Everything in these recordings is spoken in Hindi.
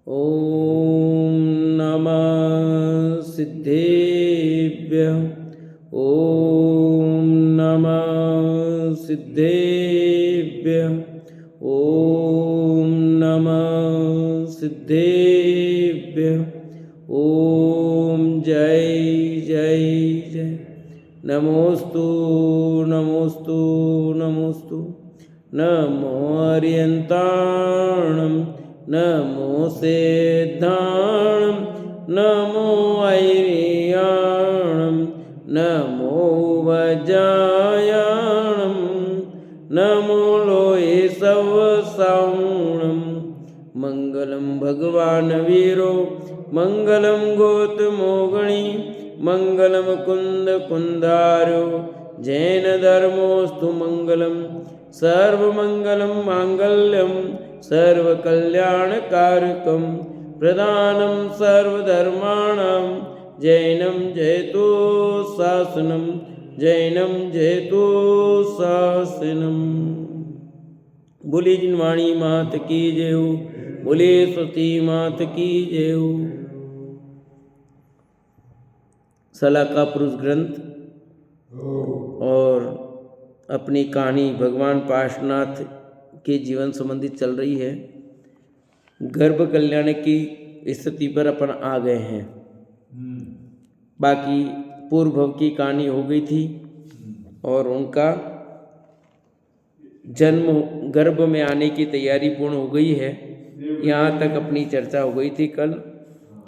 ॐ नमः सिद्धेभ्यः। ॐ नमः सिद्धेभ्यः। ॐ नमः सिद्धेभ्यः। ॐ जय जय जय। नमोस्तु नमोस्तु नमोस्तु। नमो अर्यन्ताणं नमो सिद्धाणं नमो ऐर्याणं नमो वज्रायाणं नमो लोये सवसावणं। मंगलम भगवान वीरो मंगलम गोतमोगणी मंगलम कुंद कुंदारो जैन धर्मोस्तु मंगलम सर्वमंगलम मांगल्यम सर्वकल्याणकारकम प्रदानं सर्वधर्माणां जैनं जयतु शासनं जैनं जयतु शासनम। बोले जिनवाणी मात की जय हो। बोले सती मात की जय हो। सलाका पुरुष ग्रंथ और अपनी कहानी भगवान पार्श्वनाथ के जीवन संबंधित चल रही है। गर्भ कल्याण की स्थिति पर अपन आ गए हैं। बाकी पूर्व भव की कहानी हो गई थी और उनका जन्म गर्भ में आने की तैयारी पूर्ण हो गई है। यहाँ तक अपनी चर्चा हो गई थी कल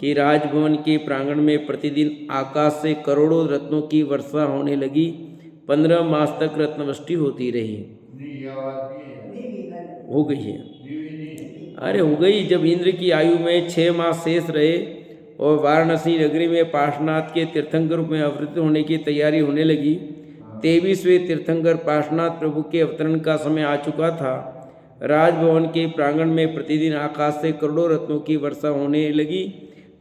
कि राजभवन के प्रांगण में प्रतिदिन आकाश से करोड़ों रत्नों की वर्षा होने लगी। 15 मास तक रत्नवृष्टि होती रही। हो गई है, अरे हो गई। जब इंद्र की आयु में 6 मास शेष रहे और वाराणसी नगरी में पार्श्वनाथ के तीर्थंकर रूप में अवतरित होने की तैयारी होने लगी। 23वें तीर्थंकर पार्श्वनाथ प्रभु के अवतरण का समय आ चुका था। राजभवन के प्रांगण में प्रतिदिन आकाश से करोड़ों रत्नों की वर्षा होने लगी।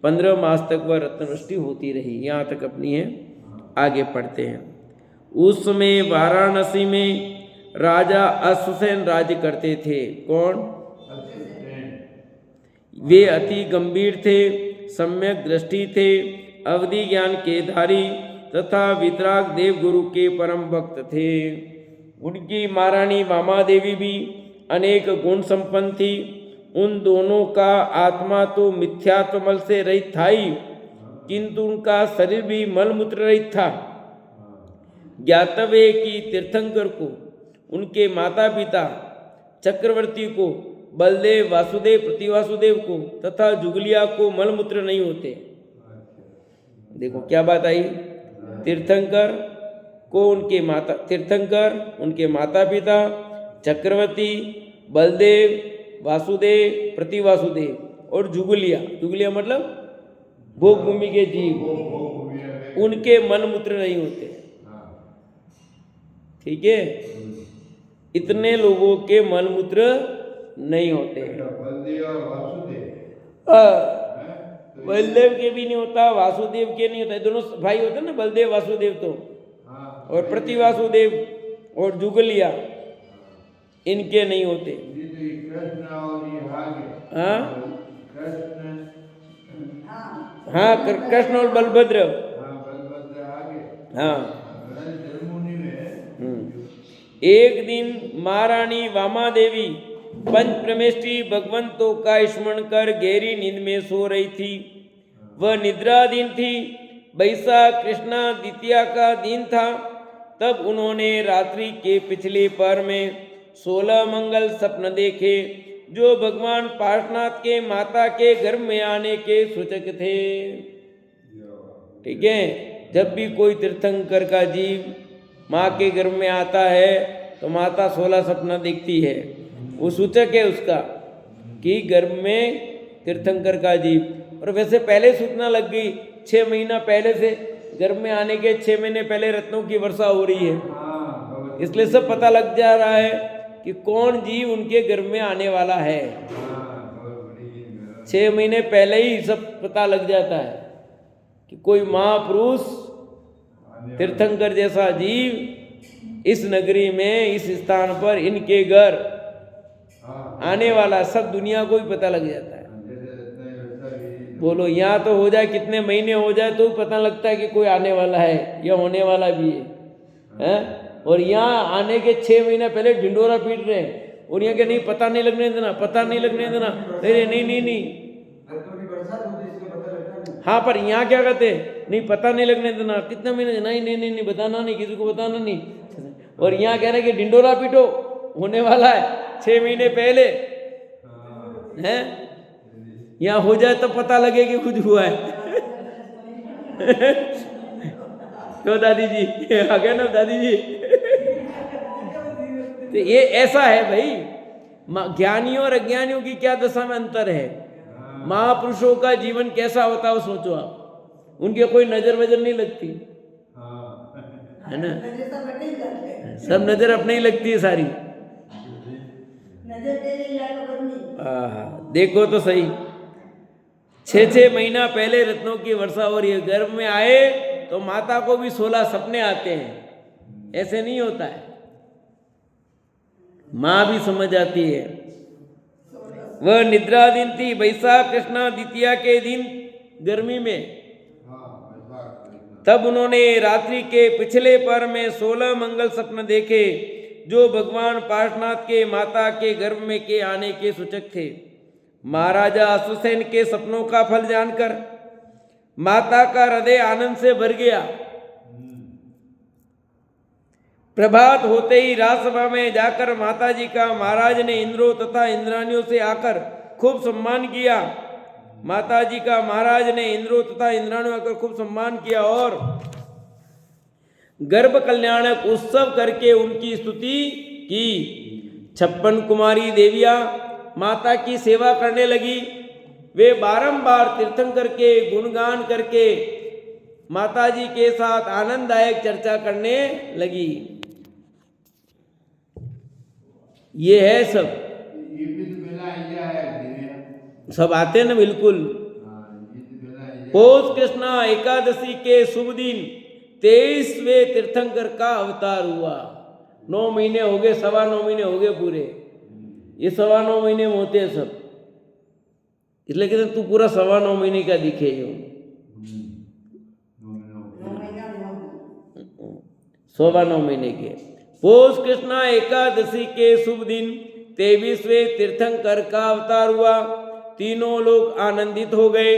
15 मास तक वह रत्नवृष्टि होती रही। यहाँ तक अपनी है, आगे पढ़ते हैं। उस समय वाराणसी में राजा अश्वसेन राज्य करते थे। कौन? वे अति गंभीर थे, सम्यक दृष्टि थे, अवधि ज्ञान के धारी तथा वितराग देव गुरु के परम भक्त थे। उनकी महारानी वामा देवी भी अनेक गुण संपन्न थी। उन दोनों का आत्मा तो मिथ्यात्व मल से रहित था ही, किंतु उनका शरीर भी मलमूत्र रहित था। ज्ञातव्य कि तीर्थंकर को, उनके माता पिता चक्रवर्ती को, बलदेव, वासुदेव, प्रतिवासुदेव को तथा जुगलिया को मलमूत्र नहीं होते। देखो क्या बात आई। तीर्थंकर को उनके माता पिता चक्रवर्ती, बलदेव, वासुदेव, प्रतिवासुदेव और जुगलिया मतलब भोग भूमि के जीव, उनके मलमूत्र नहीं होते। ठीक है, इतने लोगों के मलमूत्र नहीं होते। बलदेव के भी नहीं होता, वासुदेव के नहीं होता। दोनों भाई होते ना, बलदेव वासुदेव तो, और प्रतिवासुदेव और जुगलिया, इनके नहीं होते। हाँ, कृष्ण और बलभद्र। हाँ। एक दिन महारानी वामा देवी पंचप्रमेष्टि भगवंतों का स्मरण कर गहरी नींद में सो रही थी। वह निद्राधीन थी। बैसाख कृष्णा द्वितीया का दिन था। तब उन्होंने रात्रि के पिछले पहर में 16 मंगल स्वप्न देखे, जो भगवान पार्श्वनाथ के माता के गर्भ में आने के सूचक थे। ठीक है, जब भी कोई तीर्थंकर का जीव माँ के गर्भ में आता है तो माता 16 सपना देखती है। वो सूचक है उसका कि गर्भ में तीर्थंकर का जीव। और वैसे पहले सूचना लग गई, 6 महीना पहले से, गर्भ में आने के 6 महीने पहले रत्नों की वर्षा हो रही है। इसलिए सब पता लग जा रहा है कि कौन जीव उनके गर्भ में आने वाला है। 6 महीने पहले ही सब पता लग जाता है कि कोई महापुरुष तीर्थंकर जैसा जीव इस नगरी में, इस स्थान पर, इनके घर आने वाला। सब दुनिया को ही पता लग जाता है। बोलो, यहाँ तो हो जाए, कितने महीने हो जाए तो पता लगता है कि कोई आने वाला है या होने वाला भी है? और यहाँ आने के 6 महीने पहले ढिंडोरा पीट रहे हैं, और यहाँ के नहीं पता नहीं लगने देना, पता नहीं लगने देना। अरे नहीं नहीं नहीं, हाँ पर यहाँ क्या कहते हैं, नहीं पता नहीं लगने देना, कितने महीने, नहीं नहीं नहीं नहीं बताना नहीं, किसी को बताना नहीं। और यहाँ कह रहे हैं कि ढिंडोरा पीटो, होने वाला है 6 महीने पहले है। यहाँ हो जाए तो पता लगे कि कुछ हुआ है। क्यों दादी जी, आ गए ना दादी जी। तो ये ऐसा है भाई, ज्ञानियों और अज्ञानियों की क्या दशा में अंतर है। महापुरुषों का जीवन कैसा होता है वो सोचो आप, उनके कोई नजर वजर नहीं लगती है ना, सब नजर अपने ही लगती है सारी। देखो तो सही, 6 महीना पहले रत्नों की वर्षा हो रही है, गर्भ में आए तो माता को भी 16 सपने आते हैं, ऐसे नहीं होता है, माँ भी समझ आती है। वह निद्रा दिन थी, वैशाख कृष्णा द्वितीया के दिन गर्मी में। तब उन्होंने रात्रि के पिछले पर में 16 मंगल स्वप्न देखे, जो भगवान पार्श्वनाथ के माता के गर्भ में के आने के सूचक थे। महाराजा अश्वसेन के सपनों का फल जानकर माता का हृदय आनंद से भर गया। प्रभात होते ही राजसभा में जाकर माता जी का महाराज ने इंद्रों तथा इंद्राणियों से आकर खूब सम्मान किया। माता जी का महाराज ने इंद्रों तथा इंद्राणियों आकर खूब सम्मान किया और गर्भ कल्याणक उत्सव करके उनकी स्तुति की। 56 कुमारी देवियां माता की सेवा करने लगी। वे बारंबार तीर्थंकर के गुणगान करके माता जी के साथ आनंददायक चर्चा करने लगी। ये है सब आते हैं ना, बिल्कुल। पौष कृष्णा एकादशी के शुभ दिन 23वें तीर्थंकर का अवतार हुआ। 9 महीने हो गए, 9.25 महीने हो गए पूरे। ये 9.25 महीने में होते हैं सब, इसलिए कहते तू पूरा 9.25 महीने का दिखे जो 9.25 महीने के। पौष कृष्णा एकादशी के शुभ दिन 23वें तीर्थंकर का अवतार हुआ। तीनों लोग आनंदित हो गए।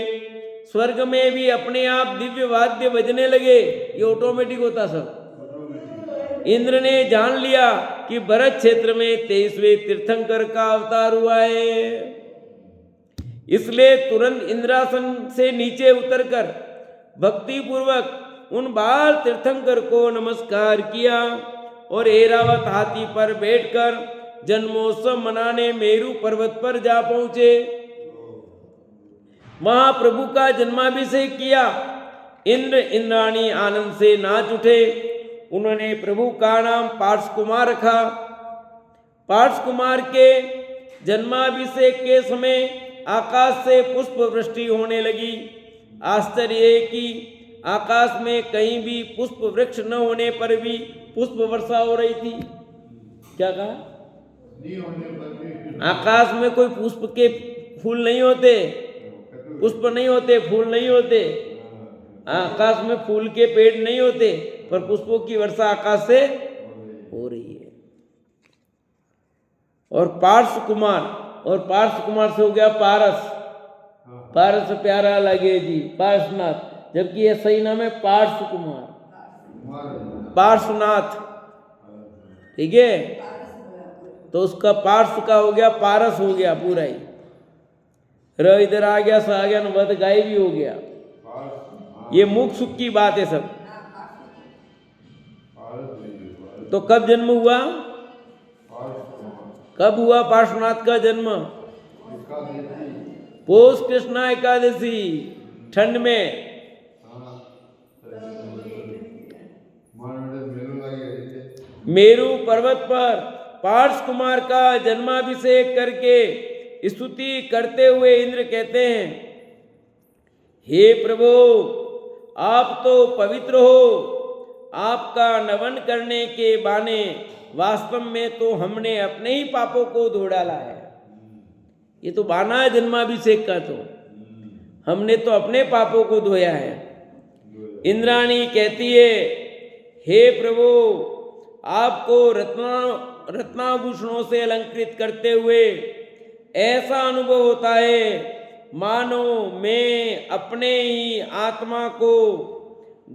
स्वर्ग में भी अपने आप दिव्य वाद्य बजने लगे। ये ऑटोमेटिक होता सब। इंद्र ने जान लिया कि भरत क्षेत्र में 23वें तीर्थंकर का अवतार हुआ है, इसलिए तुरंत इंद्रासन से नीचे उतरकर भक्ति पूर्वक उन बाल तीर्थंकर को नमस्कार किया और ऐरावत हाथी पर बैठकर जन्मोत्सव मनाने मेरू पर्वत पर जा पहुंचे। वहां प्रभु का जन्माभिषेक किया। इंद्र इंद्राणी आनंद से नाच उठे। उन्होंने प्रभु का नाम पार्थ कुमार रखा। पार्थ कुमार के जन्माभिषेक के समय आकाश से पुष्प वृष्टि होने लगी। आश्चर्य है कि आकाश में कहीं भी पुष्प वृक्ष न होने पर भी पुष्प वर्षा हो रही थी। क्या कहा? आकाश में कोई पुष्प के फूल नहीं होते, पुष्प नहीं होते, फूल नहीं होते। आकाश में फूल के पेड़ नहीं होते, पर पुष्पों की वर्षा आकाश से हो रही है। और पार्थ कुमार से हो गया पारस। पारस प्यारा लगे जी, पार्श्वनाथ, जबकि ये सही नाम है पार्थ कुमार, पार्श्वनाथ। ठीक है, तो उसका पार्श्व का हो गया, पारस हो गया पूरा ही। र इधर आ गया, सा आ गया, वध गाय भी हो गया। ये मुख सुख की बात है सब। तो कब जन्म हुआ? कब हुआ पार्श्वनाथ का जन्म? पौष कृष्णा एकादशी, ठंड में। मेरू पर्वत पर पार्थ कुमार का जन्माभिषेक करके स्तुति करते हुए इंद्र कहते हैं, हे प्रभु, आप तो पवित्र हो। आपका नमन करने के बहाने वास्तव में तो हमने अपने ही पापों को धो डाला है। ये तो बहाना है जन्माभिषेक का। तो हमने तो अपने पापों को धोया है। इंद्राणी कहती है, हे प्रभु, आपको रत्नाभूषणों से अलंकृत करते हुए ऐसा अनुभव होता है मानो मैं अपने ही आत्मा को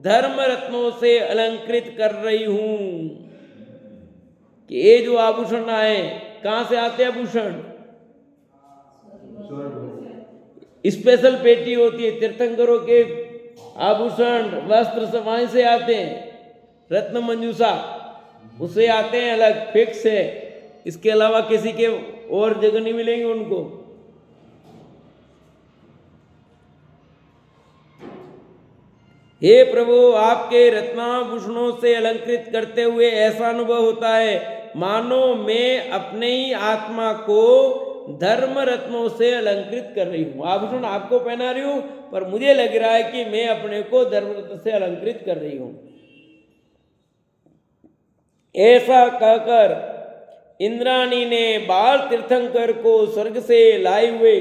धर्म रत्नों से अलंकृत कर रही हूं। कि ये जो आभूषण आए, कहां से आते हैं आभूषण? स्पेशल पेटी होती है तीर्थंकरों के आभूषण वस्त्र सब वहीं से आते हैं। रत्न मंजूषा उससे आते हैं, अलग फिक्स है। इसके अलावा किसी के और जगह नहीं मिलेंगे उनको। हे प्रभु, आपके रत्नाभूषणों से अलंकृत करते हुए ऐसा अनुभव होता है मानो मैं अपने ही आत्मा को धर्म रत्नों से अलंकृत कर रही हूं। आभूषण आपको पहना रही हूं, पर मुझे लग रहा है कि मैं अपने को धर्म रत्न से अलंकृत कर रही हूं। ऐसा कहकर इंद्राणी ने बाल तीर्थंकर को स्वर्ग से लाए हुए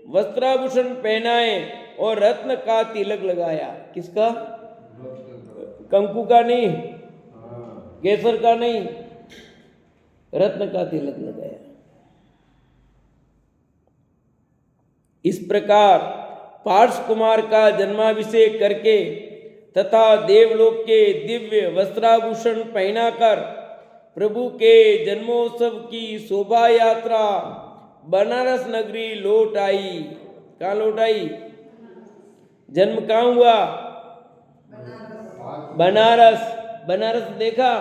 वस्त्राभूषण पहनाए और रत्न का तिलक लगाया। किसका? कंकु का नहीं, केसर का नहीं, रत्न का तिलक लगाया। इस प्रकार पार्श कुमार का जन्माभिषेक करके तथा देवलोक के दिव्य वस्त्राभूषण पहनाकर प्रभु के जन्मोत्सव की शोभा यात्रा बनारस नगरी लौट आई। कहाँ लौट आई? जन्म कहाँ हुआ? बनारस। बनारस देखा?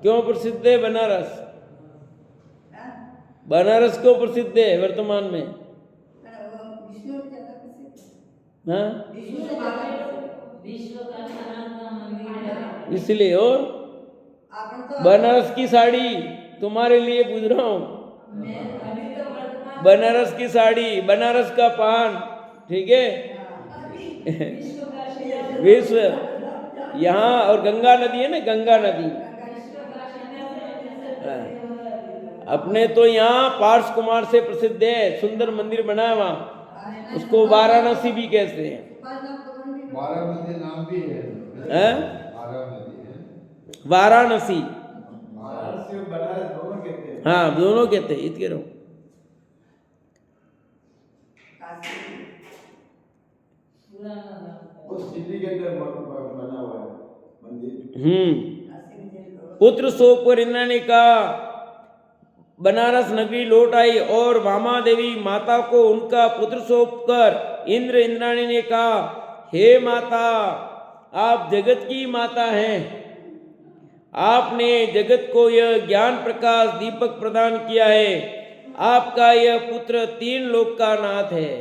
क्यों प्रसिद्ध है बनारस? बनारस क्यों प्रसिद्ध है वर्तमान में? हाँ, इसलिए। और बनारस की साड़ी तुम्हारे लिए पूछ रहा हूं। बनारस की साड़ी, बनारस का पान, ठीक है। विश्व यहाँ, और गंगा नदी है ना, गंगा नदी। अपने तो यहाँ पार्श कुमार से प्रसिद्ध है, सुंदर मंदिर बना है वहाँ, उसको वाराणसी भी कहते हैं। वाराणसी नाम भी है। वाराणसी, वाराणसी और बनारस दोनों कहते हैं। हाँ दोनों कहते हैं, इत कह रहा हूँ। वो सिटी के अंदर बना हुआ है मंदिर। पुत्र शोक पर इंद्र ने कहा, बनारस नगरी लौट आई और वामा देवी माता को उनका पुत्र सौंप कर इंद्राणी ने कहा, हे माता, आप जगत की माता हैं। आपने जगत को यह ज्ञान प्रकाश दीपक प्रदान किया है। आपका यह पुत्र 3 लोक का नाथ है,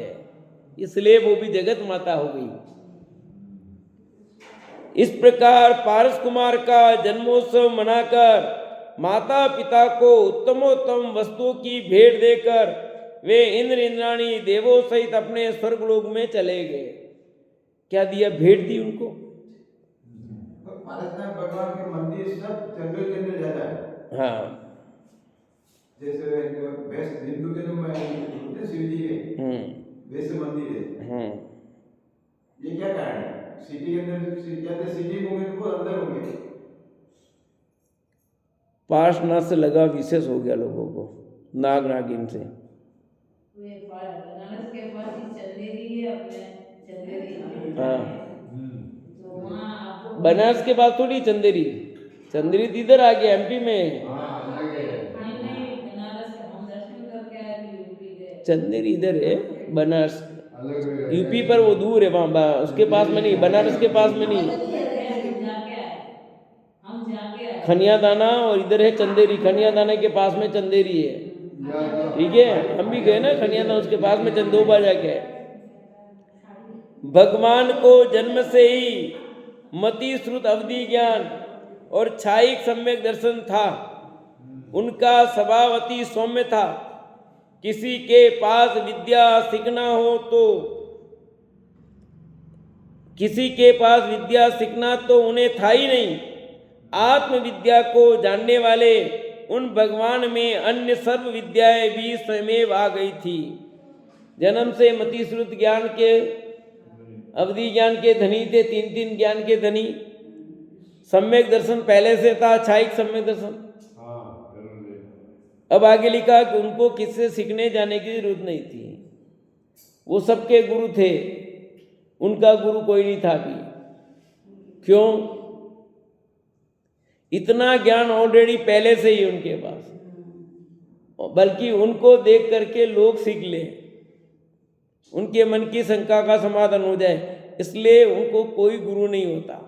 इसलिए वो भी जगत माता हो गई। इस प्रकार पारस कुमार का जन्मोत्सव मनाकर माता पिता को उत्तमोत्तम वस्तुओं की भेंट देकर वे इंद्राणी देवों सहित अपने स्वर्गलोक में चले गए। क्या दिया? भेंट दी उनको। पारसनाथ भगवान के मंदिर सब जंगल के अंदर ज्यादा है। हाँ, जैसे वेस्ट हिंदू के में शिव जी के वैसे मंदिर है। ये क्या कारण है? सिटी के अंदर सिटी में होंगे तो अंदर होंगे। पार्श्वनाथ से लगा विशेष हो गया लोगों को, नाग नागिन से। बनारस के पास ही चंदेरी है, अपने चंदेरी। हाँ, बनारस के पास थोड़ी चंदेरी, चंदेरी इधर आ गया एमपी में। बनारस के हम दर्शन करके आए थे, यूपी गए। चंदेरी इधर है, बनारस यूपी पर वो दूर है, वहाँ उसके पास में नहीं, बनारस के पास में नहीं। खनिया दाना और इधर है चंदेरी। खनिया दाना के पास में चंदेरी है, ठीक है। हम भी गए ना खनिया दाना, उसके पास में चंदोबा जाके। भगवान को जन्म से ही मति श्रुत अवधि ज्ञान और छायिक सम्यक दर्शन था। उनका स्वभाव अति सौम्य था। किसी के पास विद्या सीखना हो तो किसी के पास विद्या सीखना तो उन्हें था ही नहीं। आत्मविद्या को जानने वाले उन भगवान में अन्य सर्व विद्याएं भी स्वयं आ गई थी। जन्म से मति श्रुत ज्ञान के अवधि ज्ञान के धनी थे, 3 ज्ञान के धनी। सम्यक दर्शन पहले से था, छायिक सम्यक दर्शन। अब आगे लिखा कि उनको किससे सीखने जाने की जरूरत नहीं थी, वो सबके गुरु थे, उनका गुरु कोई नहीं था अभी। क्यों? इतना ज्ञान ऑलरेडी पहले से ही उनके पास, बल्कि उनको देख करके लोग सीख ले, उनके मन की शंका का समाधान हो जाए, इसलिए उनको कोई गुरु नहीं होता,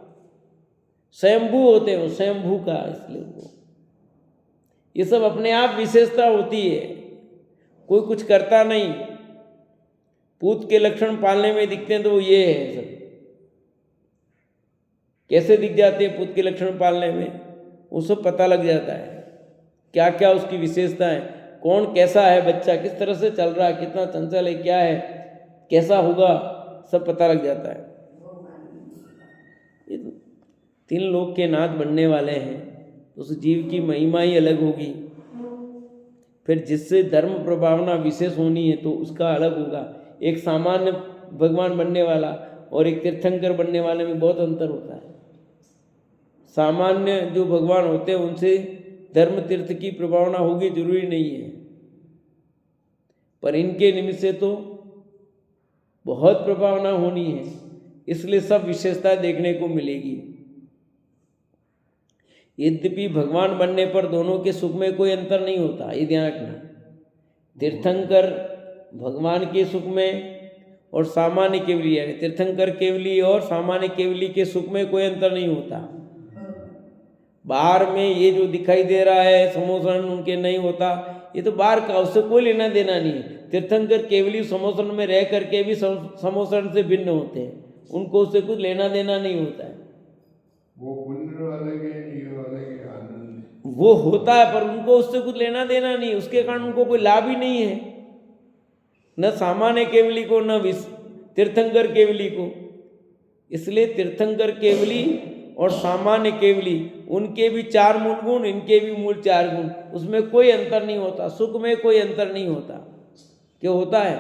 स्वयंभू होते हो, स्वयंभू का। इसलिए उनको ये सब अपने आप विशेषता होती है, कोई कुछ करता नहीं। पूत के लक्षण पालने में दिखते हैं तो वो ये है सब। कैसे दिख जाते हैं पूत के लक्षण पालने में? वो सब पता लग जाता है, क्या क्या उसकी विशेषता है, कौन कैसा है बच्चा, किस तरह से चल रहा है, कितना चंचल है, क्या है, कैसा होगा, सब पता लग जाता है। ये 3 लोक के नाथ बनने वाले हैं, तो उस जीव की महिमा ही अलग होगी। फिर जिससे धर्म प्रभावना विशेष होनी है तो उसका अलग होगा। एक सामान्य भगवान बनने वाला और एक तीर्थंकर बनने वाले में बहुत अंतर होता है। सामान्य जो भगवान होते हैं उनसे धर्म तीर्थ की प्रभावना होगी जरूरी नहीं है, पर इनके निमित्त से तो बहुत प्रभावना होनी है, इसलिए सब विशेषता देखने को मिलेगी। यद्यपि भगवान बनने पर दोनों के सुख में कोई अंतर नहीं होता, ये ध्यान रखना। तीर्थंकर भगवान के सुख में और सामान्य केवली, यानी तीर्थंकर केवली और सामान्य केवली के सुख में कोई अंतर नहीं होता। बाहर में ये जो दिखाई दे रहा है समोसन उनके नहीं होता, ये तो बाहर का, उससे कोई लेना देना नहीं है। तीर्थंकर केवली समोसन में रह करके भी समोसन से भिन्न होते हैं, उनको उससे कुछ लेना देना नहीं होता है। वो पुण्य अलग है, ये अलग है, आनंद वो होता है पर उनको उससे कुछ लेना देना नहीं, उसके कारण उनको कोई लाभ ही नहीं है, न सामान्य केवली को न तीर्थंकर केवली को। इसलिए तीर्थंकर केवली और सामान्य केवली, उनके भी 4 मूल गुण, इनके भी मूल 4 गुण, उसमें कोई अंतर नहीं होता, सुख में कोई अंतर नहीं होता। क्यों होता है?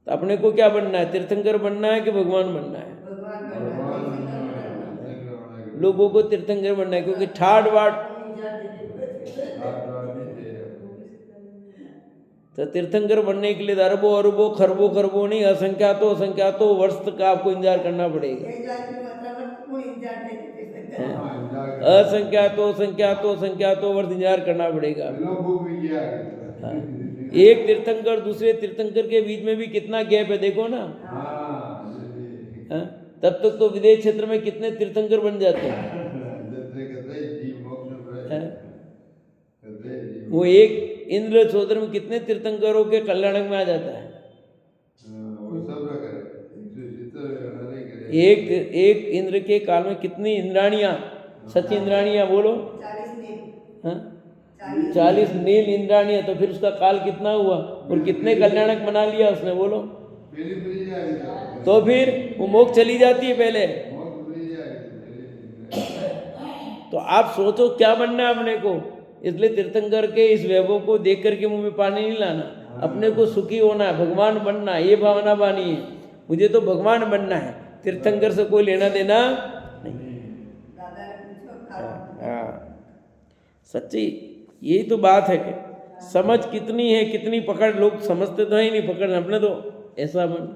तो अपने को क्या बनना है? तीर्थंकर बनना है कि भगवान बनना है? लोगों को तीर्थंकर बनना है, क्योंकि ठाड़ वाट तो तीर्थंकर बनने के लिए अरबों अरबों खरबों खरबों नहीं, असंख्यातों वर्ष तक आपको इंतजार करना पड़ेगा। असंख्यातों वर्ष इंतजार करना पड़ेगा। एक तीर्थंकर दूसरे तीर्थंकर के बीच में भी कितना गैप है, देखो ना। तब तक तो विदेश क्षेत्र में कितने तीर्थंकर बन जाते हैं। वो एक इंद्र चौधरी में कितने तीर्थंकरों के कल्याणक में आ जाता है। एक इंद्र के काल में कितनी इंद्राणियां, सच्ची इंद्राणियां बोलो, 40 नील इंद्राणियां, तो फिर उसका काल कितना हुआ और कितने कल्याणक बना लिया उसने, बोलो। तो फिर वो मोक्ष चली जाती है पहले। तो आप सोचो क्या बनना है अपने को। इसलिए तीर्थंकर के इस वैभव को देख करके मुंह में पानी नहीं लाना, अपने को सुखी होना है, भगवान बनना है, ये भावना बानी है। मुझे तो भगवान बनना है, तीर्थंकर से कोई लेना देना नहीं। सच्ची यही तो बात है कि समझ कितनी है, कितनी पकड़, लोग समझते तो है ही नहीं, पकड़ अपने तो ऐसा बन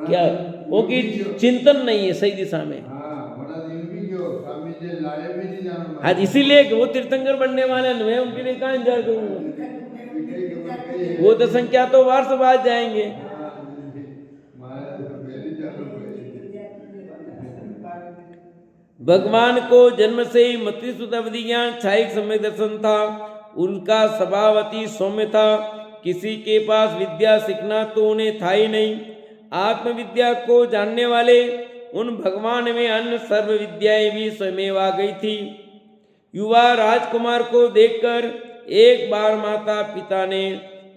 क्या वो कि चिंतन नहीं है सही दिशा में। आज इसीलिए वो तीर्थंकर बनने वाले हैं, मैं उनके लिए कहाँ इंतजार करूंगा, वो तो संख्या तो वर्ष बाद जाएंगे। भगवान को जन्म से ही मतिसुत अवधि ज्ञान छायिक सम्यक दर्शन था। उनका स्वभाव अति सौम्य था, किसी के पास विद्या सीखना तो उन्हें था ही नहीं। आत्मविद्या को जानने वाले उन भगवान में अन्य सर्व विद्याएं भी स्वयं आ गई थी। युवा राजकुमार को देखकर एक बार माता पिता ने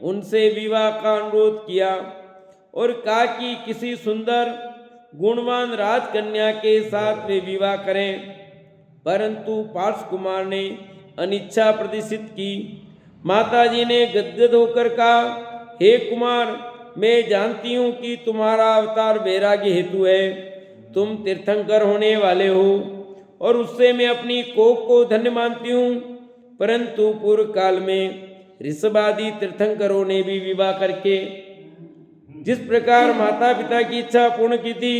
उनसे विवाह का अनुरोध किया और कहा कि किसी सुंदर गुणवान राजकन्या के साथ वे विवाह करें, परंतु पार्थ कुमार ने अनिच्छा प्रदर्शित की। माताजी ने गदगद होकर कहा, हे कुमार, मैं जानती हूँ कि तुम्हारा अवतार वैराग्य हेतु है। तुम तीर्थंकर होने वाले हो और उससे मैं अपनी कोख को धन्य मानती हूँ। परंतु पूर्व काल में ऋषभ आदि तीर्थंकरों ने भी विवाह करके जिस प्रकार माता पिता की इच्छा पूर्ण की थी,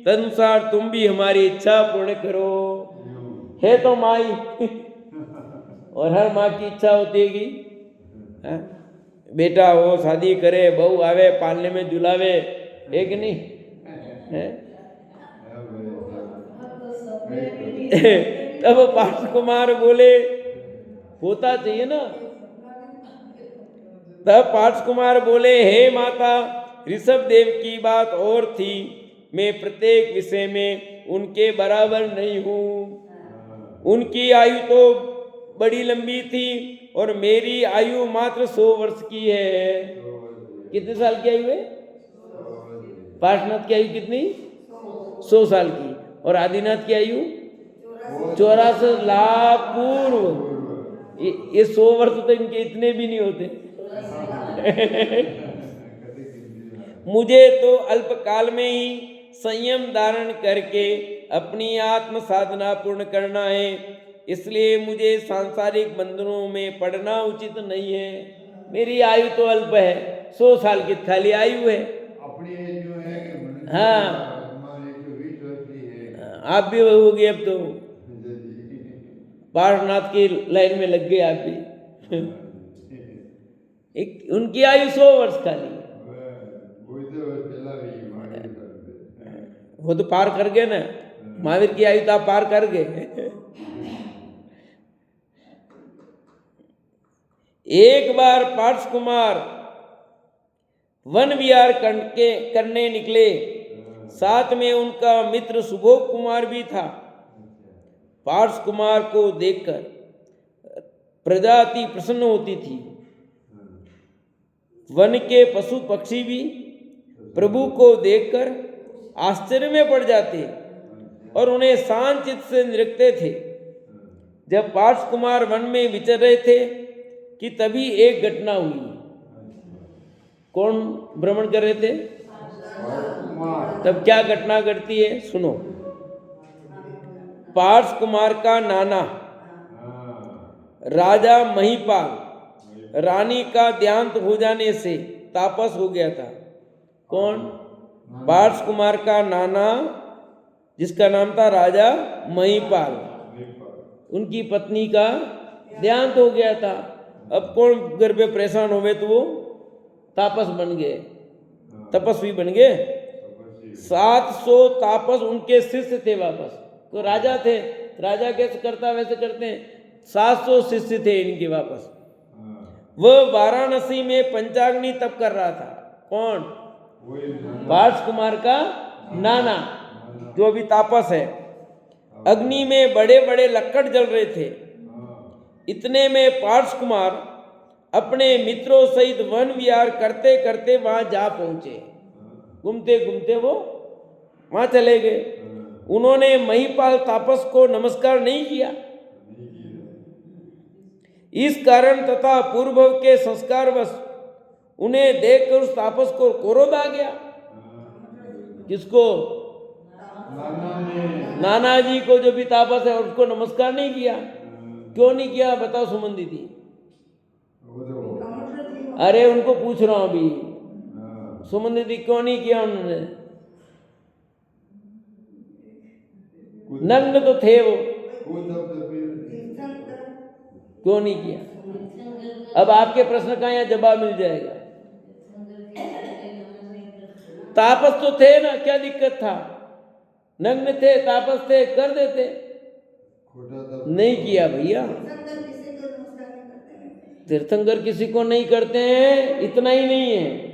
तदनुसार तुम भी हमारी इच्छा पूर्ण करो। है तो माई और हर माँ की इच्छा होती है कि हाँ? बेटा हो, शादी करे, बहू आवे, पालने में झुलावे, है कि नहीं है? तब पार्थ कुमार बोले, होता चाहिए ना। तब पार्थ कुमार बोले, हे माता, ऋषभ देव की बात और थी। मैं प्रत्येक विषय में उनके बराबर नहीं हूँ। उनकी आयु तो बड़ी लंबी थी और मेरी आयु मात्र 100 वर्ष की है। कितने साल की आयु है? पार्श्वनाथ की आयु कितनी? 100 साल की। और आदिनाथ की आयु 84 लाख पूर्व। ये 100 वर्ष तो इनके इतने भी नहीं होते। मुझे तो अल्प काल में ही संयम धारण करके अपनी आत्म साधना पूर्ण करना है, इसलिए मुझे सांसारिक बंधनों में पड़ना उचित नहीं है। मेरी आयु तो अल्प है, 100 साल की खाली आयु है। अपनी एज जो है कि मनुष्य हाँ। हमारी 120 वर्ष की है। आप भी होगी अब तो, पार्श्वनाथ की लाइन में लग गए आप भी। एक उनकी आयु 100 वर्ष खाली। वो तो पार कर गए ना, महावीर की आयु तो आप पार कर गए। एक बार पार्थ कुमार वन विहार करने निकले। साथ में उनका मित्र सुभोग कुमार भी था। पार्थ कुमार को देखकर प्रजा अति प्रसन्न होती थी। वन के पशु पक्षी भी प्रभु को देखकर आश्चर्य में पड़ जाते और उन्हें शांत चित्त से निरखते थे। जब पार्थ कुमार वन में विचर रहे थे कि तभी एक घटना हुई। कौन भ्रमण कर रहे थे? तब क्या घटना घटती है, सुनो। पार्थ कुमार का नाना राजा महिपाल रानी का देहांत हो जाने से तापस हो गया था। कौन? पार्थ कुमार का नाना, जिसका नाम था राजा महिपाल, उनकी पत्नी का देहांत हो गया था। अब कौन घर पे परेशान हो गए? तो वो तापस बन गए, तपस्वी बन गए। 700 तापस उनके शिष्य थे। वापस तो राजा थे, राजा कैसे करता वैसे करते हैं। 700 शिष्य थे इनके वापस। वह वाराणसी में पंचाग्नि तप कर रहा था। कौन? पार्थ कुमार का नाना, जो अभी तापस है। अग्नि में बड़े बड़े लक्कड़ जल रहे थे। इतने में पार्थ कुमार अपने मित्रों सहित वन विहार करते करते वहां जा पहुंचे। घूमते घूमते वो वहां चले गए। उन्होंने महिपाल तापस को नमस्कार नहीं किया। इस कारण तथा पूर्व के संस्कारवश उन्हें देखकर उस तापस को क्रोध आ गया। किसको? नाना जी को, जो भी तापस है, उसको नमस्कार नहीं किया। क्यों नहीं किया बताओ सुमन दीदी? अरे उनको पूछ रहा हूं अभी, सुमन दीदी क्यों नहीं किया उन्होंने? नग्न तो थे वो, क्यों नहीं किया? अब आपके प्रश्न का यहाँ जवाब मिल जाएगा। तापस तो थे ना, क्या दिक्कत था? नग्न थे, तापस थे, कर देते। नहीं किया भैया। तीर्थंकर किसी को नहीं करते हैं। इतना ही नहीं है,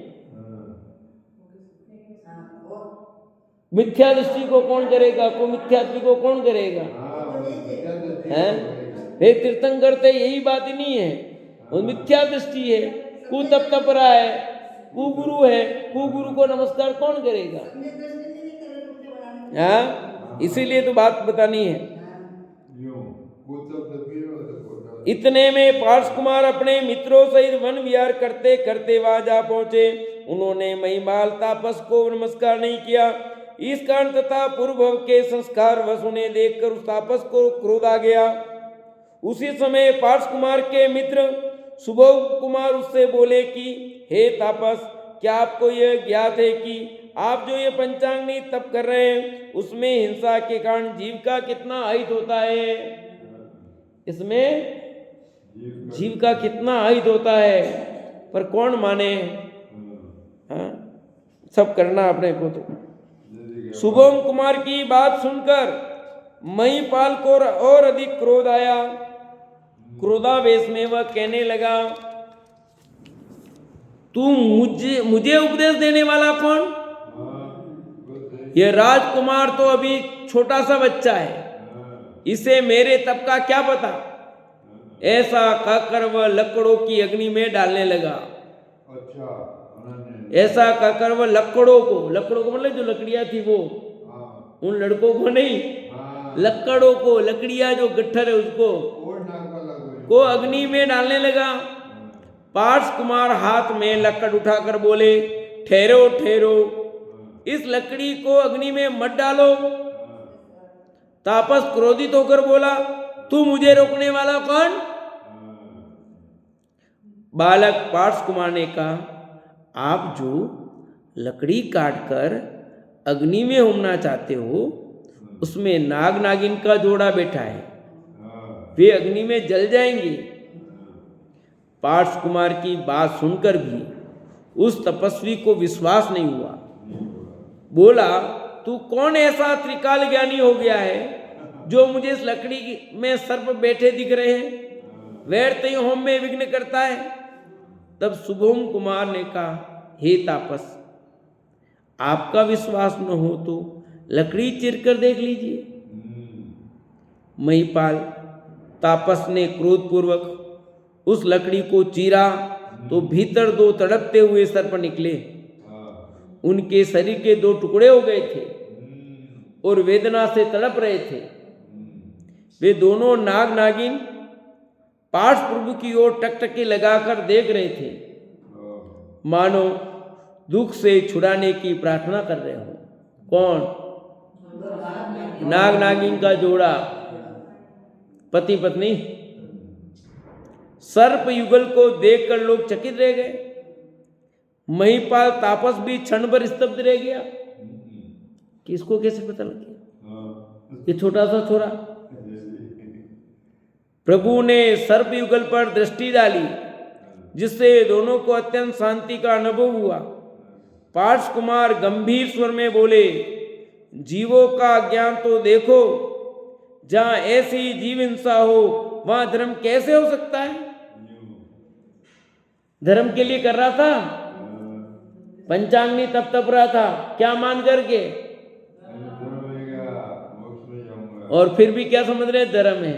मिथ्या दृष्टि को कौन करेगा? को मिथ्यात्व को कौन करेगा? हैं? वे तीर्थंकर थे, यही बात ही नहीं है। वो मिथ्या दृष्टि है। कु तप तप रहा है, कुगुरु है, कुगुरु को नमस्कार कौन करेगा? हाँ, इसीलिए तो बात बतानी है। इतने में पार्श कुमार अपने मित्रों सहित वन विहार करते करते वहां जा पहुंचे। उन्होंने महिमाल तापस को नमस्कार नहीं किया। इस कारण तथा पूर्व के संस्कार वश उन्हें देखकर उस तापस को क्रोध आ गया। उसी समय पार्श कुमार के मित्र सुबोध कुमार उससे बोले कि हे तापस, क्या आपको यह ज्ञात है कि आप जो ये पंचांगनी तप कर रहे हैं उसमें हिंसा के कारण जीव का कितना अहित होता है? इसमें जीव का कितना अहित होता है, पर कौन माने? हाँ, सब करना अपने को। तो शुभम कुमार की बात सुनकर महिपाल को और अधिक क्रोध आया। क्रोधावेश में वह कहने लगा, तू मुझे उपदेश देने वाला कौन? यह राजकुमार तो अभी छोटा सा बच्चा है, इसे मेरे तप का क्या पता? ऐसा कहकर वह लकड़ों की अग्नि में डालने लगा। ऐसा कहकर वह लकड़ों को मतलब जो लकड़ियां थी वो, उन लड़कों को नहीं, लकड़ों को, लकड़ियां जो गट्ठर है उसको को अग्नि में डालने लगा। पार्श कुमार हाथ में लकड़ उठाकर बोले, ठहरो ठहरो, इस लकड़ी को अग्नि में मत डालो। तापस क्रोधित होकर बोला, तू मुझे रोकने वाला कौन? बालक पार्श कुमार ने कहा, आप जो लकड़ी काटकर अग्नि में होमना चाहते हो उसमें नाग नागिन का जोड़ा बैठा है, वे अग्नि में जल जाएंगे। पार्श कुमार की बात सुनकर भी उस तपस्वी को विश्वास नहीं हुआ। बोला, तू कौन ऐसा त्रिकाल ज्ञानी हो गया है जो मुझे इस लकड़ी में सर्प बैठे दिख रहे हैं? वैर तय होम में विघ्न करता है। तब शुभम कुमार ने कहा, हे तापस, आपका विश्वास न हो तो लकड़ी चीर कर देख लीजिए। महिपाल तापस ने क्रोधपूर्वक उस लकड़ी को चीरा तो भीतर दो तड़पते हुए सर्प निकले। उनके शरीर के दो टुकड़े हो गए थे और वेदना से तड़प रहे थे। वे दोनों नाग नागिन पार्श प्रभु की ओर टकटकी लगाकर देख रहे थे, मानो दुख से छुड़ाने की प्रार्थना कर रहे हो। कौन? नाग नागिन का जोड़ा, पति पत्नी। सर्प युगल को देखकर लोग चकित रह गए। महिपाल तापस भी क्षण भर स्तब्ध रह गया कि इसको कैसे पता लग गया, ये छोटा सा छोरा। प्रभु ने सर्प युगल पर दृष्टि डाली जिससे दोनों को अत्यंत शांति का अनुभव हुआ। पार्श कुमार गंभीर स्वर में बोले, जीवों का ज्ञान तो देखो, जहां ऐसी जीव हिंसा हो वहां धर्म कैसे हो सकता है? धर्म के लिए कर रहा था, पंचांगनी तप रहा था, क्या मान करके, और फिर भी क्या समझ रहे? धर्म है।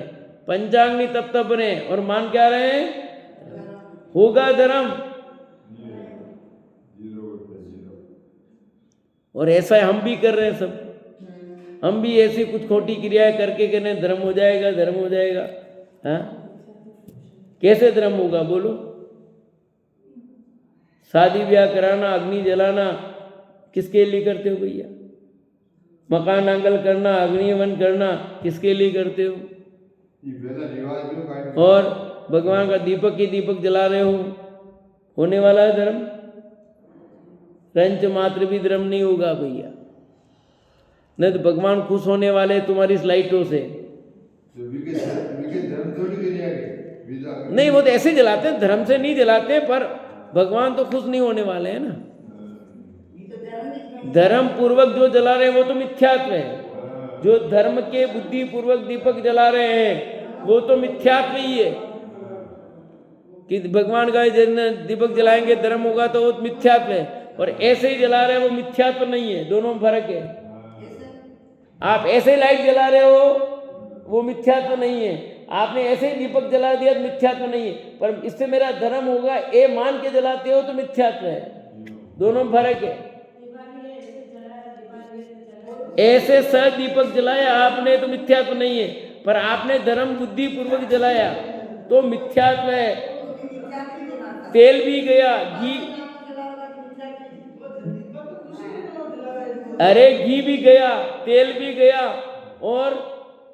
पंचांगनी तप रहे और मान क्या रहे हैं? होगा धर्म। और ऐसा हम भी कर रहे हैं सब। हम भी ऐसी कुछ खोटी क्रियाएं करके कहने धर्म हो जाएगा, धर्म हो जाएगा। हाँ, कैसे धर्म होगा बोलो? शादी ब्याह कराना, अग्नि जलाना किसके लिए करते हो भैया? मकान आंगल करना, अग्निवन करना किसके लिए करते हो? और भगवान का दीपक ही दीपक जला रहे हो, होने वाला है धर्म? रंच मात्र भी धर्म नहीं होगा भैया। नहीं तो भगवान खुश होने वाले तुम्हारी इस लाइटों से। नहीं, वो तो ऐसे जलाते हैं, धर्म से नहीं जलाते, पर भगवान तो खुश नहीं होने वाले हैं ना। धर्म पूर्वक जो जला रहे हैं वो तो मिथ्यात्व है। जो धर्म के बुद्धि पूर्वक दीपक जला रहे हैं वो तो मिथ्यात्व ही है। कि भगवान का दीपक जलाएंगे धर्म होगा तो वो मिथ्यात्व है, और ऐसे ही जला रहे हैं वो मिथ्यात्व नहीं है। दोनों में फर्क है। आप ऐसे ही लाइट जला रहे हो वो मिथ्यात्व नहीं है, आपने ऐसे ही दीपक जला दिया तो मिथ्यात्व नहीं है, पर इससे मेरा धर्म होगा ये मान के जलाते हो तो मिथ्यात्व है। दोनों में फर्क है। ऐसे सह दीपक जलाया आपने तो मिथ्यात्व नहीं है, पर आपने धर्म बुद्धि पूर्वक जलाया तो मिथ्यात्व है। तेल भी गया, घी, अरे घी भी गया, तेल भी गया और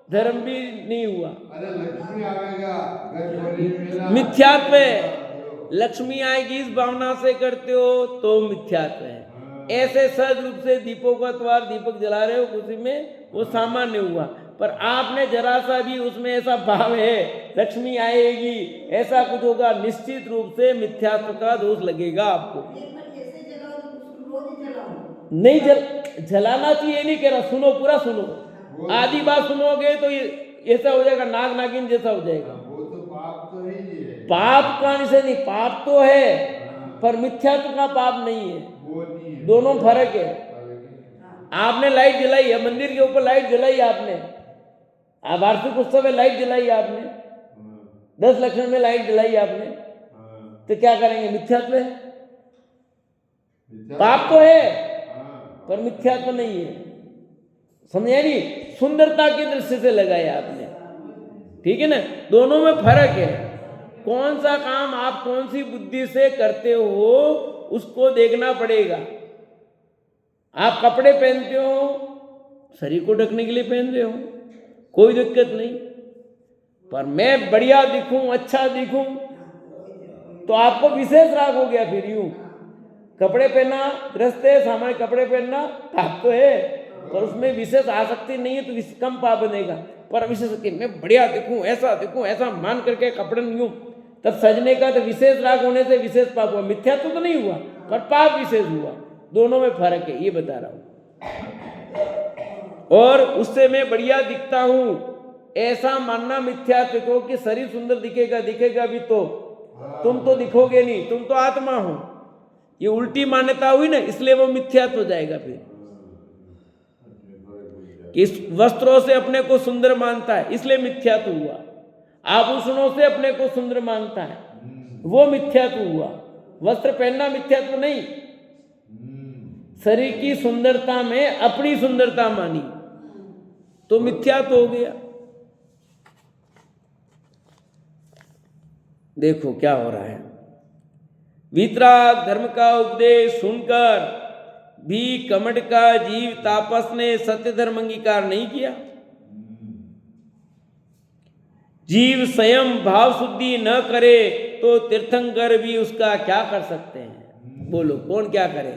धर्म भी नहीं हुआ। अरे लक्ष्मी आवेगा घर खोली मेला मिथ्यात्व है। लक्ष्मी आएगी इस भावना से करते हो तो मिथ्यात्व है। ऐसे सहज रूप से दीपों का त्योहार दीपक जला रहे हो खुशी में, वो सामान्य हुआ। पर आपने जरा सा भी उसमें ऐसा भाव है लक्ष्मी आएगी ऐसा कुछ होगा, निश्चित रूप से मिथ्यात्व का दोष लगेगा आपको। नहीं जलाना चाहिए, नहीं कह रहा, सुनो पूरा सुनो। आधी बात सुनोगे तो ये ऐसा हो जाएगा, नाग नागिन जैसा हो जाएगा। वो तो पाप तो ही है। पाप का से नहीं, पाप तो है पर मिथ्यात्व का पाप नहीं है, वो नहीं है, दोनों फर्क है। आपने लाइट जलाई है, मंदिर के ऊपर लाइट जलाई आपने, वार्षिक उत्सव में लाइट जलाई आपने, 10 लक्षण में लाइट जलाई आपने, तो क्या करेंगे? मिथ्यात्व है। पाप तो है पर मिथ्यात्व नहीं है, समझे नहीं? सुंदरता की दृष्टि से लगाया आपने, ठीक है ना? दोनों में फर्क है। कौन सा काम आप कौन सी बुद्धि से करते हो उसको देखना पड़ेगा। आप कपड़े पहनते हो शरीर को ढकने के लिए पहन रहे हो, कोई दिक्कत नहीं, पर मैं बढ़िया दिखूं, अच्छा दिखूं तो आपको विशेष राग हो गया। फिर यूं कपड़े पहनना ग्रस्त है, सामान्य कपड़े पहनना पाप तो है पर उसमें विशेष आसक्ति नहीं है तो कम पाप बनेगा। पर विशेष मैं बढ़िया दिखूं, ऐसा मान करके कपड़े नहीं हूं, तब सजने का तो विशेष राग होने से विशेष पाप हुआ। मिथ्यात्व तो नहीं हुआ पर पाप विशेष हुआ। दोनों में फर्क है, ये बता रहा हूं। और उससे मैं बढ़िया दिखता हूं ऐसा मानना मिथ्यात्व को, कि शरीर सुंदर दिखेगा भी तो तुम तो दिखोगे नहीं, तुम तो आत्मा हो। ये उल्टी मान्यता हुई ना, इसलिए वो मिथ्यात्व हो जाएगा। फिर इस वस्त्रों से अपने को सुंदर मानता है इसलिए मिथ्यात्व हुआ, आभूषणों से अपने को सुंदर मानता है वो मिथ्यात्व हुआ। वस्त्र पहनना मिथ्यात्व नहीं, शरीर की सुंदरता में अपनी सुंदरता मानी तो मिथ्यात्व हो गया। देखो क्या हो रहा है। वीतराग धर्म का उपदेश सुनकर भी कमट का जीव तापस ने सत्य धर्म अंगीकार नहीं किया। जीव स्वयं भाव शुद्धि न करे तो तीर्थंकर भी उसका क्या कर सकते हैं? बोलो कौन क्या करे?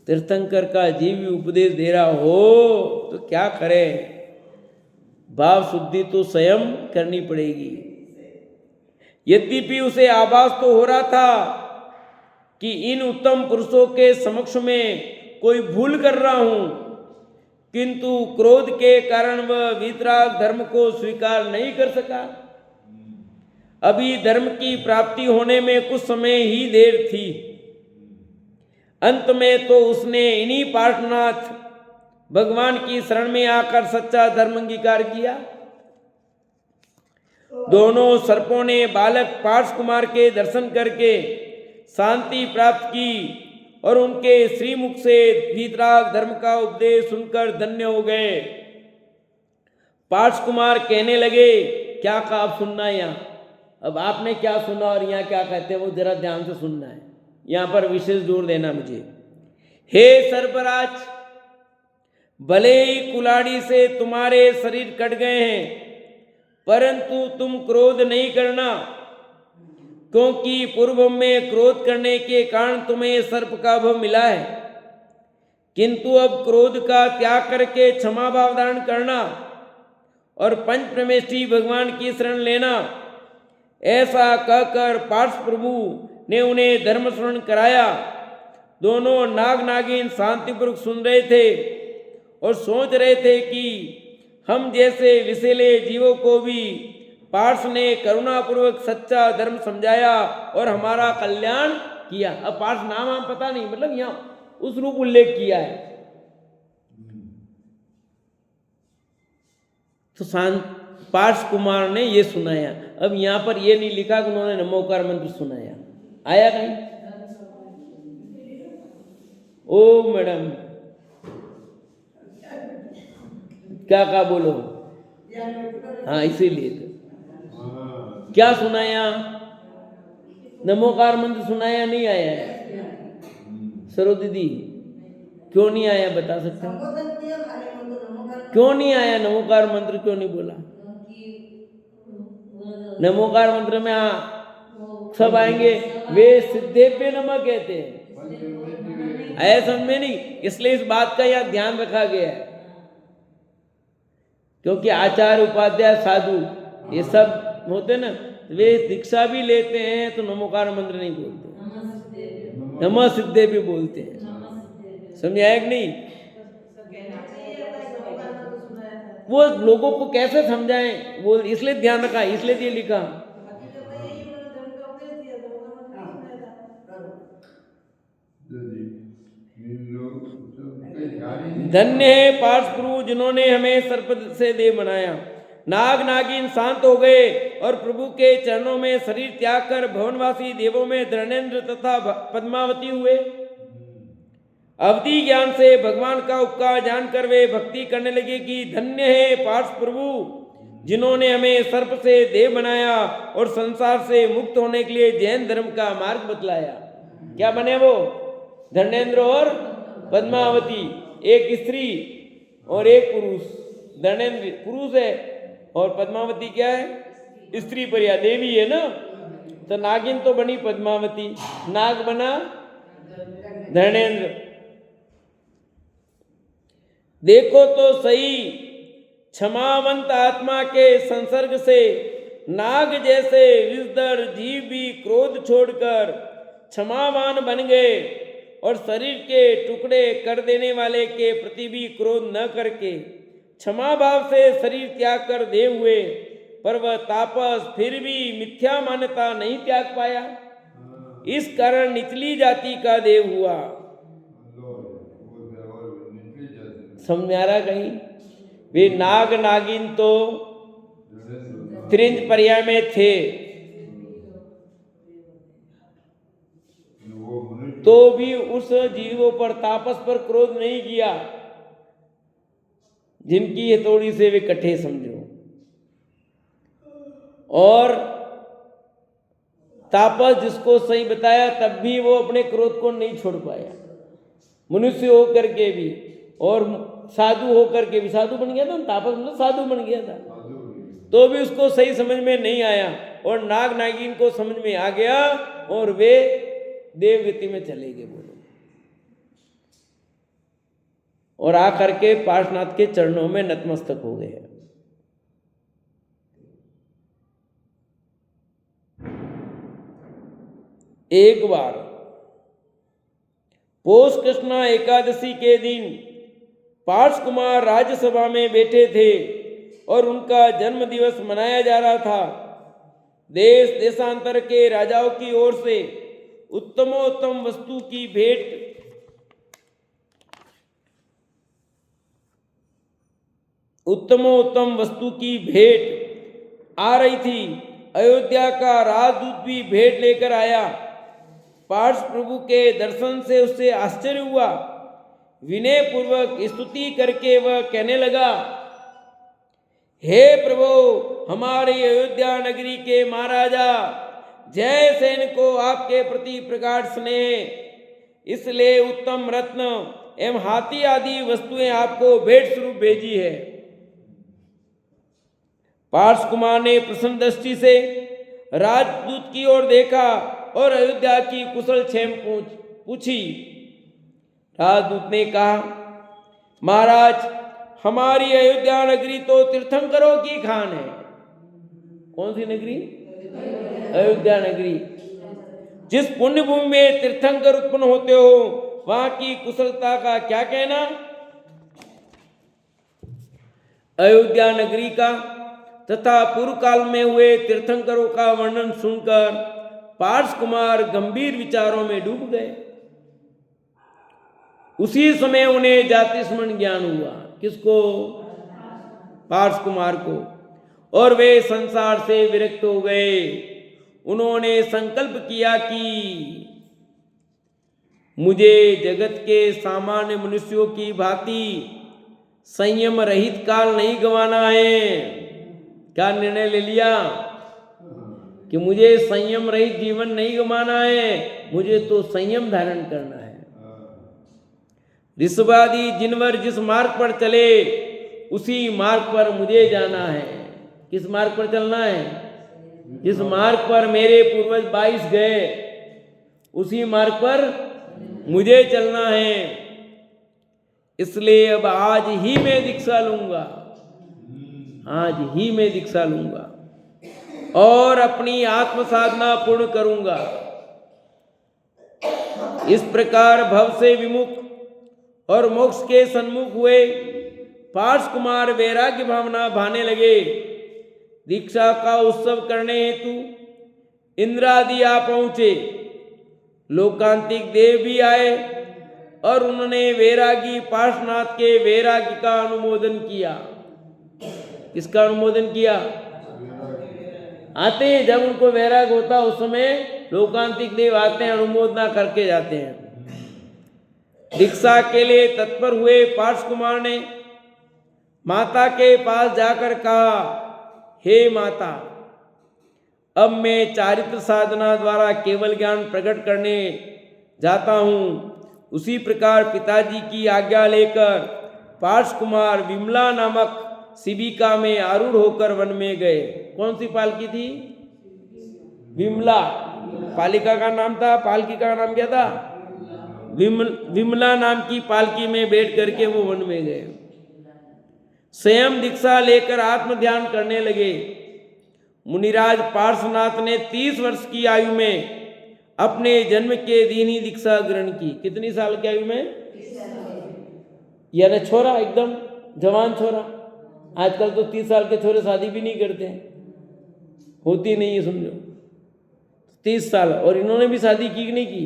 तीर्थंकर का जीव भी उपदेश दे रहा हो तो क्या करे? भाव शुद्धि तो स्वयं करनी पड़ेगी। यद्यपि उसे आभास तो हो रहा था कि इन उत्तम पुरुषों के समक्ष में कोई भूल कर रहा हूं, किंतु क्रोध के कारण वह वीतराग धर्म को स्वीकार नहीं कर सका। अभी धर्म की प्राप्ति होने में कुछ समय ही देर थी। अंत में तो उसने इन्हीं पार्श्वनाथ भगवान की शरण में आकर सच्चा धर्म अंगीकार किया। दोनों सर्पों ने बालक पार्श कुमार के दर्शन करके शांति प्राप्त की और उनके श्रीमुख से वीतराग धर्म का उपदेश सुनकर धन्य हो गए। पार्श कुमार कहने लगे, क्या कहा आप सुनना है यहाँ। अब आपने क्या सुना और यहाँ क्या कहते हैं वो जरा ध्यान से सुनना है, यहाँ पर विशेष जोर देना मुझे। हे सर्पराज, भले ही कुल्हाड़ी से तुम्हारे शरीर कट गए हैं परंतु तुम क्रोध नहीं करना, क्योंकि पूर्व में क्रोध करने के कारण तुम्हें सर्प का भव मिला है। किंतु अब क्रोध का त्याग करके क्षमा भाव धारण करना और पंच प्रमेष्ठी भगवान की शरण लेना। ऐसा कहकर पार्श प्रभु ने उन्हें धर्म श्रवण कराया। दोनों नाग नागिन शांतिपूर्वक सुन रहे थे और सोच रहे थे कि हम जैसे विषैले जीवों को भी पार्श ने करुणापूर्वक सच्चा धर्म समझाया और हमारा कल्याण किया। अब पार्श नाम हम पता नहीं, मतलब यहाँ उस रूप उल्लेख किया है। तो पार्श कुमार ने ये सुनाया। अब यहाँ पर ये नहीं लिखा कि उन्होंने नमोकार मंत्र सुनाया, आया कहीं? ओ मैडम क्या बोलो? हाँ इसीलिए तो क्या सुनाया? नमोकार मंत्र सुनाया नहीं आया है? सरो दीदी क्यों नहीं आया बता सकते हो? संबोधन किया खाली उनको नमोकार क्यों नहीं आया? नमोकार मंत्र क्यों नहीं बोला? नमोकार मंत्र में सब आएंगे, वे सिद्धेभ्य नमः कहते हैं, ऐसा समझ में नहीं। इसलिए इस बात का यहाँ ध्यान रखा गया है, क्योंकि आचार्य उपाध्याय साधु ये सब होते ना, वे दीक्षा भी लेते हैं तो नमोकार मंत्र नहीं बोलते, नमः सिद्धे भी बोलते हैं। समझ आया कि नहीं? वो लोगों को कैसे समझाएं, वो इसलिए ध्यान रखा, इसलिए ये लिखा। धन्य है पार्श प्रभु जिन्होंने हमें सर्प से देव बनाया। नाग नागिन शांत हो गए और प्रभु के चरणों में शरीर त्याग कर भवनवासी देवों में धर्मेंद्र तथा पद्मावती हुए। अवधि ज्ञान से भगवान का उपकार जानकर वे भक्ति करने लगे कि धन्य है पार्श प्रभु जिन्होंने हमें सर्प से देव बनाया और संसार से मुक्त होने के लिए जैन धर्म का मार्ग बतलाया। क्या बने वो? धर्मेंद्र और पद्मावती, एक स्त्री और एक पुरुष। धर्मेंद्र पुरुष है और पद्मावती क्या है? स्त्री परिया देवी है ना। तो नागिन तो बनी पद्मावती, नाग बना धर्मेंद्र। देखो तो सही, क्षमावंत आत्मा के संसर्ग से नाग जैसे विषधर जीव भी क्रोध छोड़कर क्षमावान बन गए और शरीर के टुकड़े कर देने वाले के प्रति भी क्रोध न करके क्षमा भाव से शरीर त्याग कर दे हुए। पर वह तापस फिर भी मिथ्या मान्यता नहीं त्याग पाया, इस कारण निचली जाति का देव हुआ। समझ में आ रहा कहीं? वे नाग नागिन तो त्रिंज पर्याय में थे, तो भी उस जीवों पर तापस पर क्रोध नहीं किया जिनकी हथौड़ी से वे कटे समझो। और तापस जिसको सही बताया तब भी वो अपने क्रोध को नहीं छोड़ पाया, मनुष्य होकर के भी और साधु होकर के भी। साधु बन गया था तापस, मतलब साधु बन गया था, तो भी उसको सही समझ में नहीं आया और नाग नागिन को समझ में आ गया और वे देवगति में चले गए। बोलो, और आकर के पार्श्वनाथ के चरणों में नतमस्तक हो गए। एक बार पौष कृष्णा एकादशी के दिन पार्श कुमार राज्यसभा में बैठे थे और उनका जन्म दिवस मनाया जा रहा था। देश देशांतर के राजाओं की ओर से उत्तमोत्तम वस्तु की भेंट आ रही थी। अयोध्या का राजदूत भी भेंट लेकर आया। पार्श प्रभु के दर्शन से उससे आश्चर्य हुआ। विनय पूर्वक स्तुति करके वह कहने लगा, हे प्रभु, हमारी अयोध्या नगरी के महाराजा जयसेन को आपके प्रति प्रगाढ़ स्नेह, इसलिए उत्तम रत्न एवं हाथी आदि वस्तुएं आपको भेंट स्वरूप भेजी है। पार्श कुमार ने प्रसन्न दृष्टि से राजदूत की ओर देखा और अयोध्या की कुशल क्षेम पूछी। राजदूत ने कहा, महाराज, हमारी अयोध्या नगरी तो तीर्थंकरों की खान है। कौन सी नगरी? अयोध्या नगरी। जिस पुण्य भूमि में तीर्थंकर उत्पन्न होते हो, वहां की कुशलता का क्या कहना। अयोध्या नगरी का तथा पूर्व काल में हुए तीर्थंकरों का वर्णन सुनकर पार्श कुमार गंभीर विचारों में डूब गए। उसी समय उन्हें जाति स्मरण ज्ञान हुआ। किसको? पार्श कुमार को। और वे संसार से विरक्त हो गए। उन्होंने संकल्प किया कि मुझे जगत के सामान्य मनुष्यों की भांति संयम रहित काल नहीं गंवाना है। क्या निर्णय ले लिया? कि मुझे संयम रहित जीवन नहीं गमाना है, मुझे तो संयम धारण करना है। ऋषभादि जिनवर जिस मार्ग पर चले उसी मार्ग पर मुझे जाना है। किस मार्ग पर चलना है? जिस मार्ग पर मेरे पूर्वज 22 गए उसी मार्ग पर मुझे चलना है। इसलिए अब आज ही मैं दीक्षा लूंगा, आज ही मैं दीक्षा लूंगा और अपनी आत्म साधना पूर्ण करूंगा। इस प्रकार भव से विमुख और मोक्ष के सन्मुख हुए पार्श कुमार वैराग्य भावना भाने लगे। दीक्षा का उत्सव करने हेतु इंद्रादि आ पहुंचे। लोकांतिक देव भी आए और उन्होंने वैरागी पार्श्वनाथ के वैराग्य का अनुमोदन किया। किसका अनुमोदन किया? आते हैं जब उनको वैराग होता उस समय लोकांतिक देव आते हैं, अनुमोदना करके जाते हैं। दीक्षा के लिए तत्पर हुए पार्श कुमार ने माता के पास जाकर कहा, हे माता, अब मैं चारित्र साधना द्वारा केवल ज्ञान प्रकट करने जाता हूँ। उसी प्रकार पिताजी की आज्ञा लेकर पार्श कुमार विमला नामक शिबिका में आरूढ़ होकर वन में गए। कौन सी पालकी थी? विमला। पालिका का नाम था, पालकी का नाम क्या था? विमला नाम की पालकी में बैठ करके वो वन में गए। स्वयं दीक्षा लेकर आत्म ध्यान करने लगे। मुनिराज पार्श्वनाथ ने 30 वर्ष की आयु में अपने जन्म के दिन ही दीक्षा ग्रहण की। कितनी साल की आयु में? यानी छोरा, एकदम जवान छोरा। आजकल तो 30 साल के छोरे शादी भी नहीं करते हैं, होती नहीं है, समझो 30 साल। और इन्होंने भी शादी की कि नहीं की?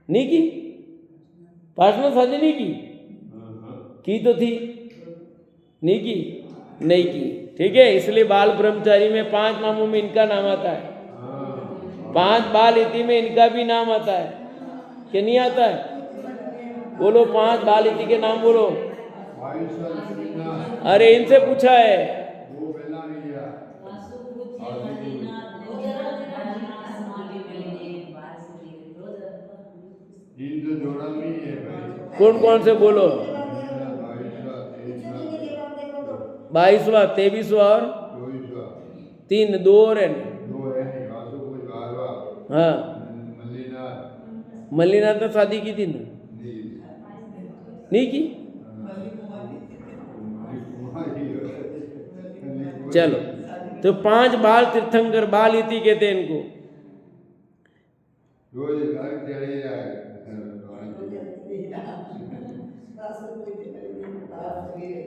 नहीं की। पार्श्वनाथ शादी नहीं की तो थी, नहीं की, नहीं की। ठीक है, इसलिए बाल ब्रह्मचारी में 5 नामों में इनका नाम आता है। 5 बाल इति में इनका भी नाम आता है कि नहीं आता है? बोलो 5 बाल इति के नाम बोलो। अरे इनसे पूछा है। कौन कौन से बोलो? 22वां, 23वां और 3, 2 और है। हाँ, मल्लीनाथ ने शादी की थी ना? नहीं की। चलो, तो 5 बाल तीर्थंकर, बाल इति कहते हैं इनको।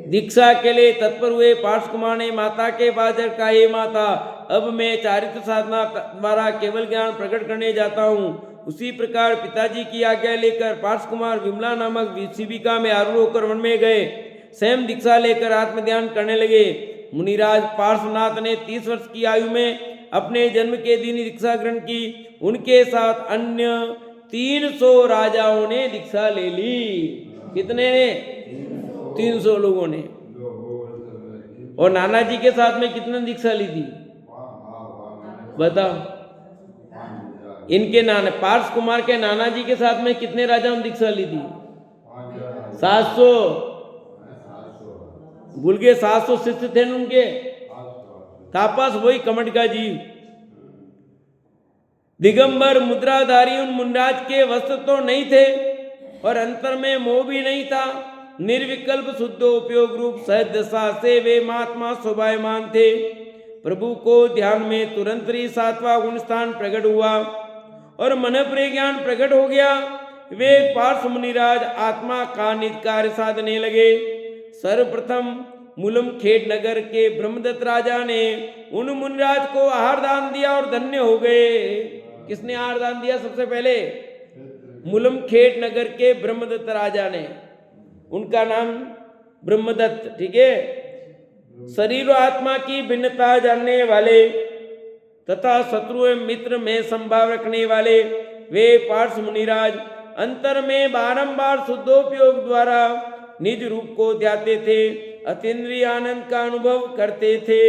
दीक्षा के लिए तत्पर हुए पार्श कुमार ने माता के पास जाकर कहा, हे माता, अब मैं चारित्र साधना द्वारा केवल ज्ञान प्रकट करने जाता हूँ। उसी प्रकार पिताजी की आज्ञा लेकर पार्श कुमार विमला नामक शिबिका में आरूढ़ होकर वन में गए। स्वयं दीक्षा लेकर आत्म ध्यान करने लगे। मुनिराज पार्श्वनाथ ने 30 वर्ष की आयु में अपने जन्म के दिन दीक्षा ग्रहण की। उनके साथ अन्य 300 राजाओं ने दीक्षा ले ली। कितने ने? 300 लोगों ने। और नाना जी के साथ में कितने दीक्षा ली थी बताओ? इनके नाना पार्श कुमार के नाना जी के साथ में कितने राजाओं ने दीक्षा ली थी? 700। भूल गए? 700 शिष्य थे उनके। तापस वही कमट का जीव। दिगंबर मुद्राधारी उन मुनिराज के वस्त्र तो नहीं थे और अंतर में मोह भी नहीं था। निर्विकल्प शुद्ध उपयोग रूप सहज दशा से वे महात्मा शोभायमान थे। प्रभु को ध्यान में तुरंत ही 7वां गुण स्थान प्रकट हुआ और मन प्रज्ञान प्रकट हो गया। वे पार्श्व मुनिराज आत्मा का निज कार्य साधने लगे। सर्वप्रथम मूलम खेड़ नगर के ब्रह्मदत्त राजा ने उन मुनिराज को आहार दान दिया और धन्य हो गए। किसने आहार दान दिया सबसे पहले? मूलम खेड़ नगर के ब्रह्मदत्त राजा ने। उनका नाम ब्रह्मदत्त। ठीक है। शरीर और आत्मा की भिन्नता जानने वाले तथा शत्रु एवं मित्र में संभाव रखने वाले वे पार्श्व मुनिराज अंतर में बारंबार शुद्धोपयोग द्वारा निज रूप को ध्याते थे, अतीन्द्रिय आनंद का अनुभव करते थे।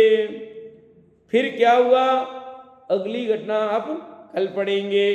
फिर क्या हुआ? अगली घटना आप कल पढ़ेंगे।